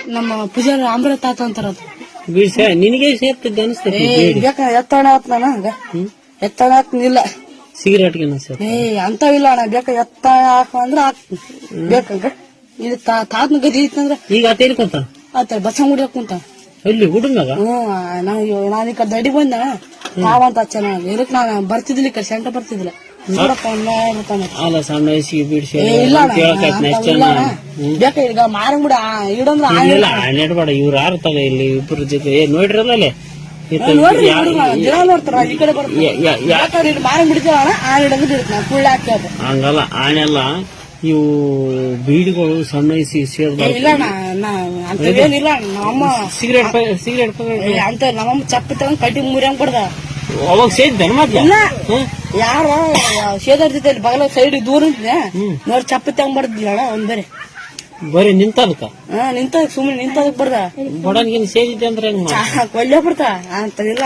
ನಮ್ಮ ಪೂಜಾರಿ ಅಮೃತ ತಾತ ಅಂತಾರ ಬೀಡ್ಸ ನಿನಗೆ ಸೇರ್ತಿದ್ದ ಅನಿಸ್ತೈತಿ ಬೇಕ ಎತ್ತಣ ಆತ್ ನಾನು ಹಂಗ ಎತ್ತಣ ಹಾಕ್ನಿಲ್ಲ ಸಿಗರೇಟ್ಗೆ ಅಂತವಿಲ್ಲ ಅಣ್ಣ ಬೇಕ ಎತ್ತ ಹಾಕ ಅಂದ್ರ ಹಾಕ್ತೀನಿ ಬೇಕಂಗ ಇದು ತಾತನ ಗದಿ ಇತ್ತಂದ್ರ ಈಗ ಆತೇಳ್ಕೊಂತ ಆತ ಬಸಂಗುಡಿ ಹಾಕುಂತ ಅಲ್ಲಿ ಹುಡುಗ ನಾನು ಈ ಕಡೆ ದಡಿ ಬಂದ ನಾವಂತ ಚೆನ್ನಾಗಿ ಇದಕ್ ನಾನು ಬರ್ತಿದ್ಲಿ ಈ ಕಡೆ ಸೆಂಟ ಬರ್ತಿದ್ದಿಲ್ಲ ನೋಡಪ್ಪ ಅಲ್ಲ ಸಣ್ಣ ವಯಸ್ಸಿಗೆ ಬಿಡ್ಸಿ ಇಲ್ಲ ಬೇಕ ಈಗ ಮಾರಂಗುಡಿ ಇಡಂದ್ರ ನೆಡ್ಬೇಡ ಇವ್ರು ಯಾರು ತಗ ಇಲ್ಲಿ ಇಬ್ಬರ ಜೊತೆ ನೋಡ್ರಲ್ಲ ಅಲ್ಲಿ ದಿನ ನೋಡ್ತಾರ ಈ ಕಡೆ ಬರ್ತಾರೆ ಮಾರಂಗ್ ಬಿಡ್ತೀವಣ ಆ ಹಿಡಂದ್ರೆ ಇರುತ್ತೆ ನಾನು ಕುಳ್ಳ ಹಾಕ್ಯೋದು ಹಂಗಲ್ಲ ಆನೆಲ್ಲ ಇವು ಬೀಡಿಗಳು ಸಣ್ಣ ವಯಸ್ಸಿಗೆ ಸೇರ್ಬಾರ್ದು ಇಲ್ಲ ಅಂತವೇನಿಲ್ಲ ನಮ್ಮಮ್ಮ ಸಿಗರೇಟ್ ಅಂತ ನಮ್ಮಮ್ಮ ಚಪ್ಪಿ ತಗೊಂಡ್ ಕಟ್ಟಿ ಮುರಿಯಂಗ್ ಕೊಡ್ದ ಅವಾಗ ಸೇರಿದ್ದಾನೆ ಮೊದ್ಲ ಯಾರ ಸೇದರ್ ಜೊತೆ ಬಗಲ ಸೈಡ್ ದೂರ ನಿಂತಿದ್ದೆ ನೋಡಿ ಚಪ್ಪಿ ತಗೊಂಡ್ ಬರ್ದಿಲ್ಲ ಒಂದ್ ಬರೀ ನಿಂತದಕ್ಕ ನಿಂತ ಸುಮ್ಮನೆ ನಿಂತದಕ್ ಬರ್ದ ಬಡನ್ಗಿನ್ ಸೇರಿದ್ದೆ ಅಂದ್ರೆ ಕೊಳ್ಳೆ ಬಿಡ್ತಾ ಅಂತ ಇಲ್ಲ